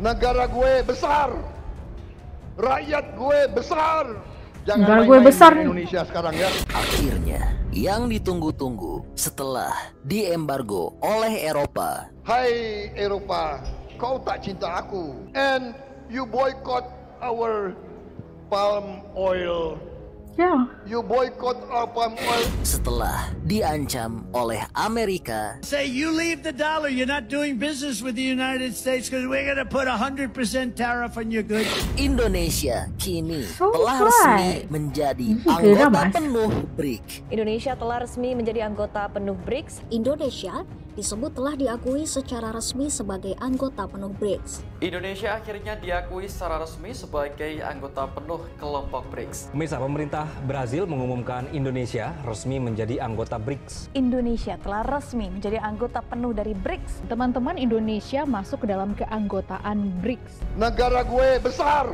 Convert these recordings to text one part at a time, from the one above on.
Negara gue besar, rakyat gue besar. Jangan negara gue besar nih. Indonesia sekarang ya. Akhirnya, yang ditunggu-tunggu setelah diembargo oleh Eropa. Hai Eropa, kau tak cinta aku, and you boycott our palm oil. Ya. You boycott our palm oil. Setelah diancam oleh Amerika, say you leave the dollar, you're not doing business with the United States because we're going to put 100% tariff on your goods. Indonesia kini So telah right. resmi menjadi anggota penuh BRIC. Indonesia telah resmi menjadi anggota penuh BRICS. Indonesia disebut telah diakui secara resmi sebagai anggota penuh BRICS. Indonesia akhirnya diakui secara resmi sebagai anggota penuh kelompok BRICS. Pemirsa, pemerintah Brazil mengumumkan Indonesia resmi menjadi anggota BRICS. Indonesia telah resmi menjadi anggota penuh dari BRICS. Teman-teman, Indonesia masuk ke dalam keanggotaan BRICS. Negara gue besar,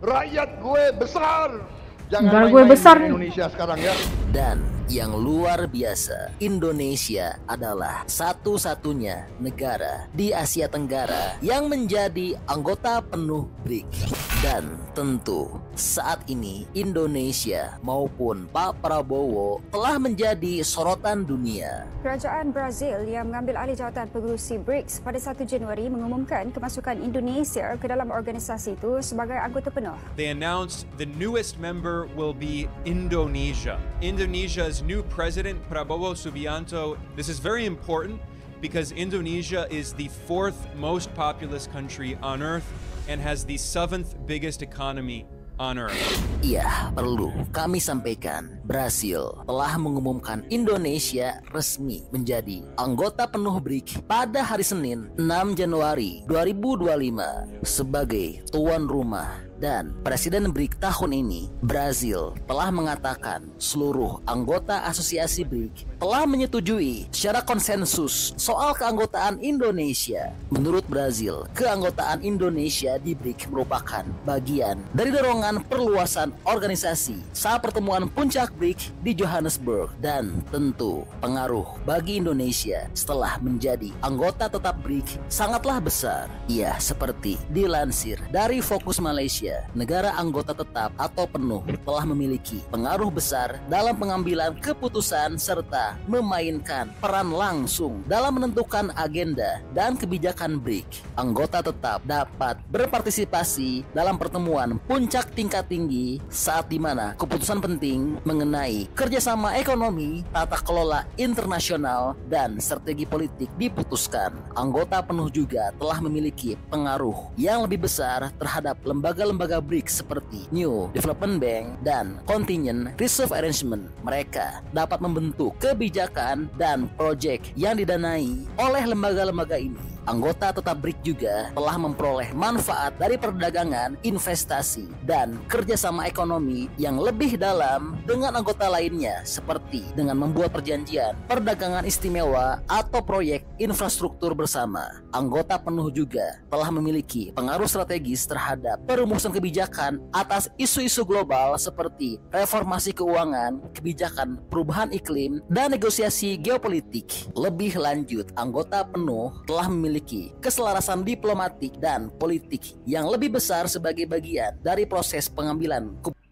rakyat gue besar. Jangan Negara gue main-main besar di nih. Indonesia sekarang ya. Dan yang luar biasa, Indonesia adalah satu-satunya negara di Asia Tenggara yang menjadi anggota penuh BRICS. Dan tentu saat ini Indonesia maupun Pak Prabowo telah menjadi sorotan dunia. Kerajaan Brazil yang mengambil alih jawatan pengerusi BRICS pada 1 Januari mengumumkan kemasukan Indonesia ke dalam organisasi itu sebagai anggota penuh. They announced the newest member will be Indonesia. Indonesia's new president, Prabowo Subianto. This is very important because Indonesia is the 4th most populous country on earth and has the 7th biggest economy on earth. Iya, perlu kami sampaikan, Brasil telah mengumumkan Indonesia resmi menjadi anggota penuh BRICS pada hari Senin 6 Januari 2025 sebagai tuan rumah. Dan Presiden BRICS tahun ini, Brazil telah mengatakan seluruh anggota asosiasi BRICS telah menyetujui secara konsensus soal keanggotaan Indonesia. Menurut Brazil, keanggotaan Indonesia di BRICS merupakan bagian dari dorongan perluasan organisasi saat pertemuan puncak BRICS di Johannesburg. Dan tentu pengaruh bagi Indonesia setelah menjadi anggota tetap BRICS sangatlah besar. Ya, seperti dilansir dari Fokus Malaysia, negara anggota tetap atau penuh telah memiliki pengaruh besar dalam pengambilan keputusan serta memainkan peran langsung dalam menentukan agenda dan kebijakan BRICS. Anggota tetap dapat berpartisipasi dalam pertemuan puncak tingkat tinggi saat dimana keputusan penting mengenai kerjasama ekonomi, tata kelola internasional, dan strategi politik diputuskan. Anggota penuh juga telah memiliki pengaruh yang lebih besar terhadap lembaga-lembaga BRICS seperti New Development Bank dan Continuing Reserve Arrangement. Mereka dapat membentuk kebijakan dan proyek yang didanai oleh lembaga-lembaga ini. Anggota tetap BRICS juga telah memperoleh manfaat dari perdagangan, investasi, dan kerjasama ekonomi yang lebih dalam dengan anggota lainnya, seperti dengan membuat perjanjian perdagangan istimewa atau proyek infrastruktur bersama. Anggota penuh juga telah memiliki pengaruh strategis terhadap perumusan kebijakan atas isu-isu global seperti reformasi keuangan, kebijakan perubahan iklim, dan negosiasi geopolitik. Lebih lanjut, anggota penuh telah memiliki keselarasan diplomatik dan politik yang lebih besar sebagai bagian dari proses pengambilan keputusan.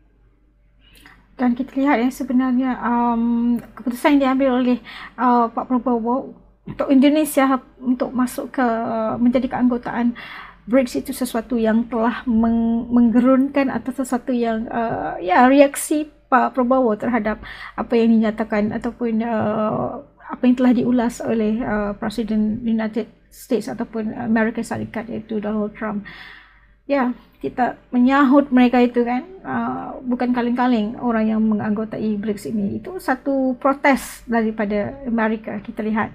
Dan kita lihat yang sebenarnya keputusan yang diambil oleh Pak Prabowo untuk Indonesia untuk masuk ke menjadi keanggotaan BRICS itu sesuatu yang telah menggerunkan atau sesuatu yang reaksi Pak Prabowo terhadap apa yang dinyatakan ataupun apa yang telah diulas oleh Presiden United States ataupun Amerika Serikat, iaitu Donald Trump. Ya, kita menyahut mereka itu kan, bukan kaleng-kaleng orang yang menganggotai BRICS ini. Itu satu protes daripada Amerika. Kita lihat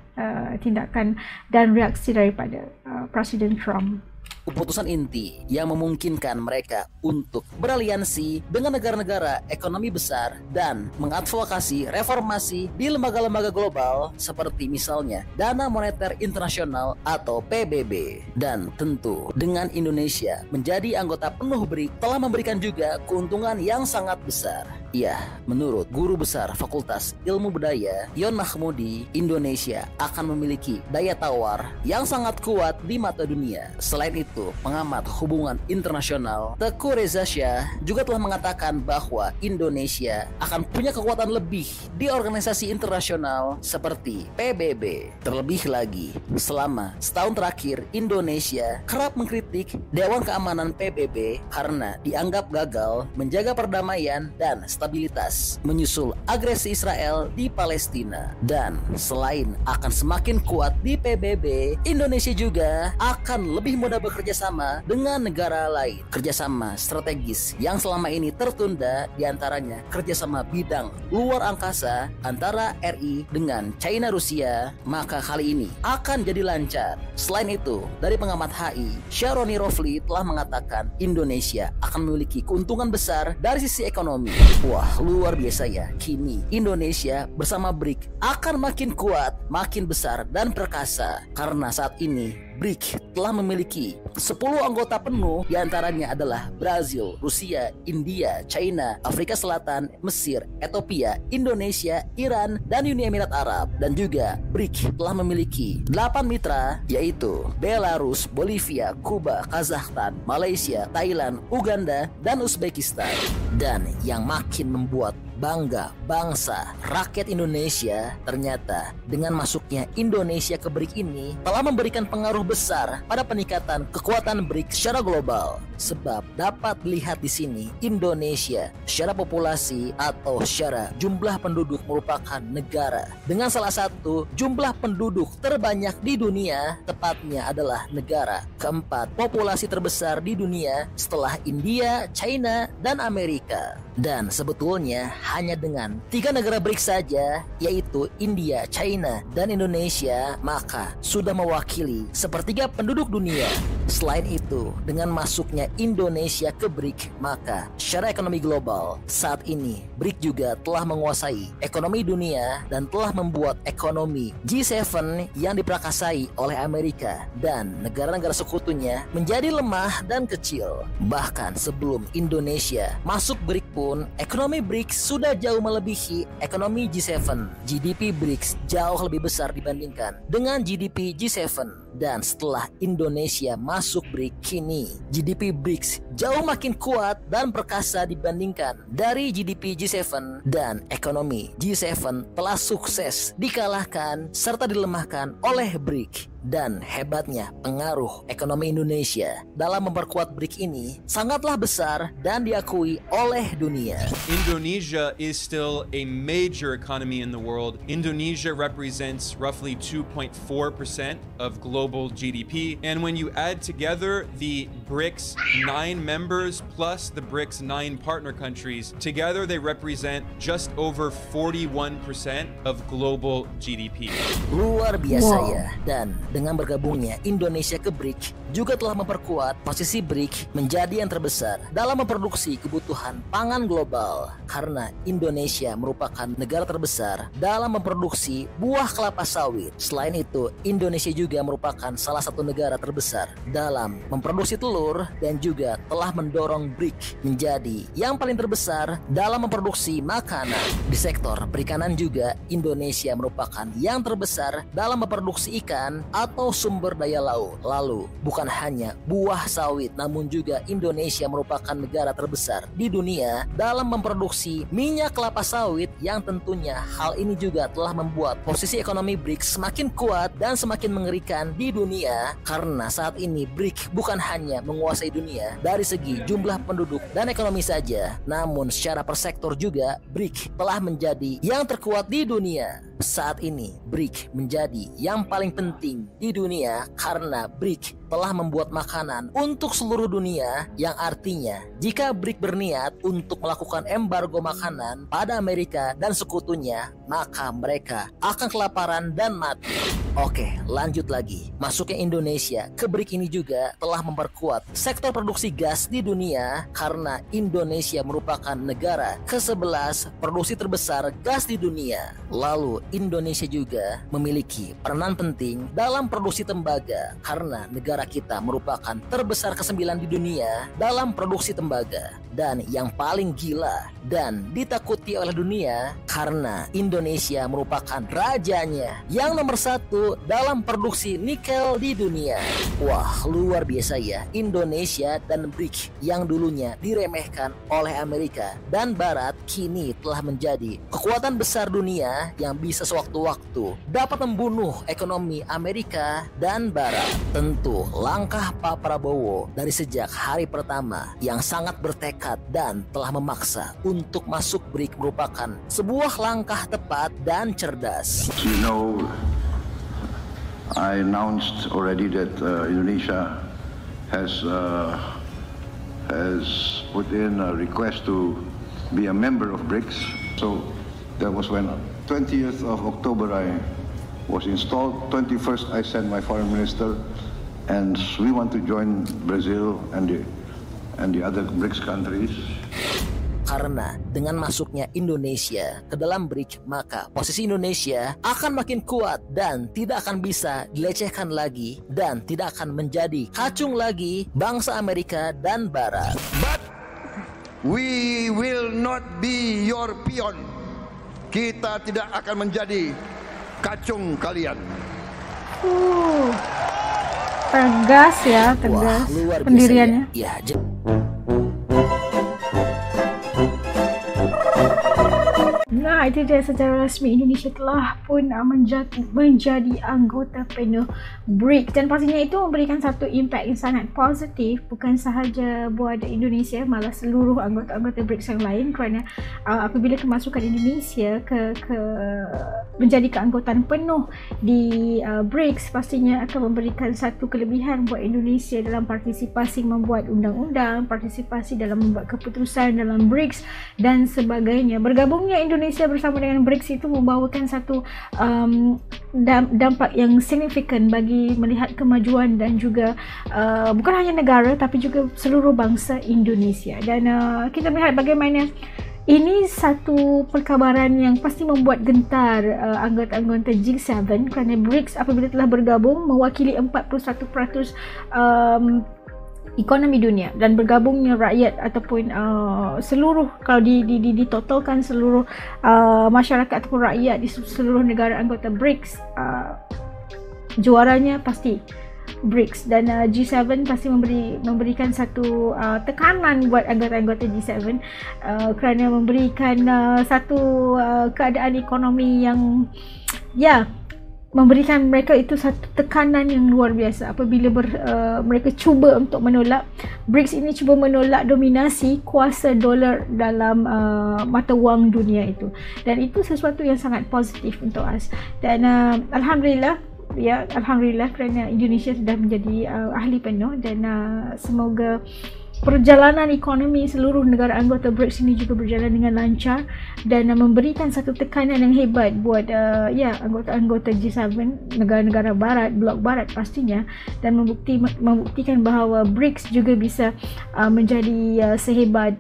tindakan dan reaksi daripada Presiden Trump. Keputusan inti yang memungkinkan mereka untuk beraliansi dengan negara-negara ekonomi besar dan mengadvokasi reformasi di lembaga-lembaga global seperti misalnya Dana Moneter Internasional atau PBB. Dan tentu dengan Indonesia menjadi anggota penuh BRICS telah memberikan juga keuntungan yang sangat besar. Ya, menurut Guru Besar Fakultas Ilmu Budaya Yon Mahmudi, Indonesia akan memiliki daya tawar yang sangat kuat di mata dunia. Selain itu, pengamat hubungan internasional Teguh Reza Shah juga telah mengatakan bahwa Indonesia akan punya kekuatan lebih di organisasi internasional seperti PBB. Terlebih lagi, selama setahun terakhir Indonesia kerap mengkritik Dewan Keamanan PBB karena dianggap gagal menjaga perdamaian dan stabilitas menyusul agresi Israel di Palestina. Dan selain akan semakin kuat di PBB, Indonesia juga akan lebih mudah bekerja sama dengan negara lain. Kerjasama strategis yang selama ini tertunda, diantaranya kerjasama bidang luar angkasa antara RI dengan China Rusia, maka kali ini akan jadi lancar. Selain itu, dari pengamat HI, Sharoni Rofli telah mengatakan Indonesia akan memiliki keuntungan besar dari sisi ekonomi. Wah, luar biasa ya. Kini Indonesia bersama BRIC akan makin kuat, makin besar dan perkasa. Karena saat ini BRIC telah memiliki 10 anggota penuh, diantaranya adalah Brazil, Rusia, India, China, Afrika Selatan, Mesir, Ethiopia, Indonesia, Iran, dan Uni Emirat Arab. Dan juga BRIC telah memiliki 8 mitra, yaitu Belarus, Bolivia, Kuba, Kazakhstan, Malaysia, Thailand, Uganda, dan Uzbekistan. Dan yang makin membuat bangga bangsa rakyat Indonesia, ternyata dengan masuknya Indonesia ke BRIC ini telah memberikan pengaruh besar pada peningkatan kekuatan BRIC secara global. Sebab dapat dilihat di sini Indonesia secara populasi atau secara jumlah penduduk merupakan negara dengan salah satu jumlah penduduk terbanyak di dunia, tepatnya adalah negara keempat populasi terbesar di dunia setelah India, China, dan Amerika. Dan sebetulnya hanya dengan 3 negara BRIC saja, yaitu India, China, dan Indonesia, maka sudah mewakili sepertiga penduduk dunia. Selain itu, dengan masuknya Indonesia ke BRIC, maka secara ekonomi global saat ini BRIC juga telah menguasai ekonomi dunia dan telah membuat ekonomi G7 yang diperakasai oleh Amerika dan negara-negara sekutunya menjadi lemah dan kecil. Bahkan sebelum Indonesia masuk BRIC pun, ekonomi BRIC sudah jauh melebihi ekonomi G7. GDP BRIC jauh lebih besar dibandingkan dengan GDP G7. Dan setelah Indonesia masuk BRIC, kini GDP BRIC jauh makin kuat dan perkasa dibandingkan dari GDP G7, dan ekonomi G7 telah sukses dikalahkan serta dilemahkan oleh BRIC. Dan hebatnya pengaruh ekonomi Indonesia dalam memperkuat BRIC ini sangatlah besar dan diakui oleh dunia. Indonesia is still a major economy in the world. Indonesia represents roughly 2.4% of global GDP. And when you add together the BRICS 9 members plus the BRICS 9 partner countries, together they represent just over 41% of global GDP. Luar biasa ya. Dan dengan bergabungnya Indonesia ke BRIC juga telah memperkuat posisi BRIC menjadi yang terbesar dalam memproduksi kebutuhan pangan global, karena Indonesia merupakan negara terbesar dalam memproduksi buah kelapa sawit. Selain itu, Indonesia juga merupakan salah satu negara terbesar dalam memproduksi telur dan juga telah mendorong BRIC menjadi yang paling terbesar dalam memproduksi makanan. Di sektor perikanan juga Indonesia merupakan yang terbesar dalam memproduksi ikan atau sumber daya laut. Lalu bukan hanya buah sawit, namun juga Indonesia merupakan negara terbesar di dunia dalam memproduksi minyak kelapa sawit, yang tentunya hal ini juga telah membuat posisi ekonomi BRIC semakin kuat dan semakin mengerikan di dunia, karena saat ini BRIC bukan hanya menguasai dunia dari segi jumlah penduduk dan ekonomi saja, namun secara per sektor juga BRIC telah menjadi yang terkuat di dunia. Saat ini BRIC menjadi yang paling penting di dunia karena BRIC telah membuat makanan untuk seluruh dunia, yang artinya jika BRIC berniat untuk melakukan embargo makanan pada Amerika dan sekutunya, maka mereka akan kelaparan dan mati. Oke, lanjut lagi. Masuknya Indonesia ke BRIC ini juga telah memperkuat sektor produksi gas di dunia, karena Indonesia merupakan negara ke-11 produksi terbesar gas di dunia. Lalu Indonesia juga memiliki peranan penting dalam produksi tembaga, karena negara negara kita merupakan terbesar ke-9 di dunia dalam produksi tembaga. Dan yang paling gila dan ditakuti oleh dunia karena Indonesia merupakan rajanya yang nomor 1 dalam produksi nikel di dunia. Wah, luar biasa ya, Indonesia dan BRICS yang dulunya diremehkan oleh Amerika dan Barat kini telah menjadi kekuatan besar dunia yang bisa sewaktu-waktu dapat membunuh ekonomi Amerika dan Barat. Tentu langkah Pak Prabowo dari sejak hari pertama yang sangat bertekad dan telah memaksa untuk masuk BRICS merupakan sebuah langkah tepat dan cerdas. You know, I announced already that Indonesia has put in a request to be a member of BRICS. So that was when 20th of October I was installed. 21st I sent my foreign minister, and we want to join Brazil and the other BRICS countries. Karena dengan masuknya Indonesia ke dalam BRICS, maka posisi Indonesia akan makin kuat dan tidak akan bisa dilecehkan lagi dan tidak akan menjadi kacung lagi bangsa Amerika dan Barat. But we will not be your peon. Kita tidak akan menjadi kacung kalian. Tegas ya, tegas. Wah, luar biasa pendiriannya. Ya. Nah, itu dia, secara rasmi Indonesia telah pun menjadi anggota penuh BRICS, dan pastinya itu memberikan satu impak yang sangat positif bukan sahaja buat Indonesia, malah seluruh anggota-anggota BRICS yang lain, kerana apabila kemasukan Indonesia ke menjadi keanggotaan penuh di BRICS, pastinya akan memberikan satu kelebihan buat Indonesia dalam partisipasi membuat undang-undang, partisipasi dalam membuat keputusan dalam BRICS dan sebagainya. Bergabungnya Indonesia bersama dengan BRICS itu membawakan satu dampak yang signifikan bagi melihat kemajuan dan juga bukan hanya negara tapi juga seluruh bangsa Indonesia. Dan kita melihat bagaimana ini satu perkabaran yang pasti membuat gentar anggota-anggota G7, kerana BRICS apabila telah bergabung mewakili 41% ekonomi dunia, dan bergabungnya rakyat ataupun seluruh, kalau ditotalkan seluruh masyarakat ataupun rakyat di seluruh negara anggota BRICS, juaranya pasti BRICS. Dan G7 pasti memberikan satu tekanan buat anggota-anggota G7 kerana memberikan satu keadaan ekonomi yang memberikan mereka itu satu tekanan yang luar biasa apabila mereka cuba untuk menolak, BRICS ini cuba menolak dominasi kuasa dolar dalam mata wang dunia itu, dan itu sesuatu yang sangat positif untuk us. Dan Alhamdulillah kerana Indonesia sudah menjadi ahli penuh, dan semoga perjalanan ekonomi seluruh negara anggota BRICS ini juga berjalan dengan lancar dan memberikan satu tekanan yang hebat buat anggota-anggota G7, negara-negara barat, blok barat pastinya, dan membuktikan bahawa BRICS juga bisa menjadi sehebat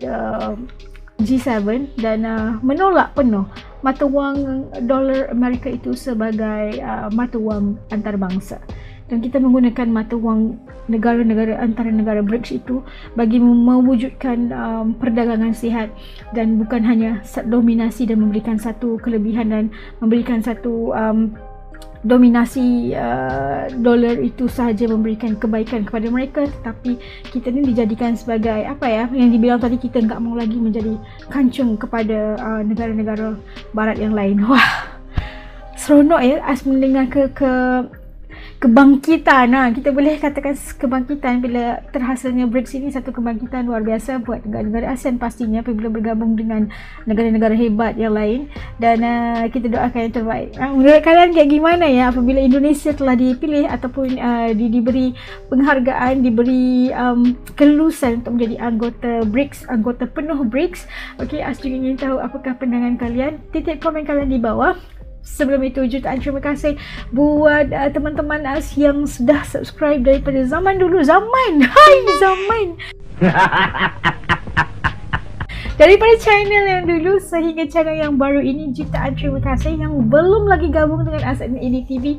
G7 dan menolak penuh mata wang dolar Amerika itu sebagai mata wang antarabangsa. Dan kita menggunakan mata wang negara-negara antara negara BRICS itu bagi mewujudkan perdagangan sihat, dan bukan hanya dominasi dan memberikan satu kelebihan dan memberikan satu dominasi dolar itu sahaja memberikan kebaikan kepada mereka, tetapi kita ni dijadikan sebagai yang dibilang tadi, kita enggak mau lagi menjadi kancung kepada negara-negara barat yang lain. Wah, seronok ya as mendengar kebangkitan. Kita boleh katakan kebangkitan bila terhasilnya BRICS ini, satu kebangkitan luar biasa buat negara-negara ASEAN pastinya apabila bergabung dengan negara-negara hebat yang lain. Dan kita doakan yang terbaik. Menurut kalian kayak gimana ya apabila Indonesia telah dipilih ataupun diberi penghargaan, diberi kelulusan untuk menjadi anggota BRICS, anggota penuh BRICS? Okey, as juga ingin tahu apakah pandangan kalian. Titik komen kalian di bawah. Sebelum itu, jutaan terima kasih buat teman-teman as yang sudah subscribe daripada zaman dulu. Zaman daripada channel yang dulu sehingga channel yang baru ini. Jutaan terima kasih yang belum lagi gabung dengan As EDTV.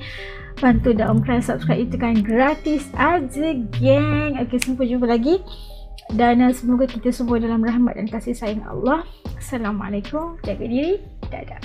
bantu dalam kalian subscribe, itu kan gratis aja geng. Okay, sampai jumpa lagi dan semoga kita semua dalam rahmat dan kasih sayang Allah. Assalamualaikum, jaga diri, dadah.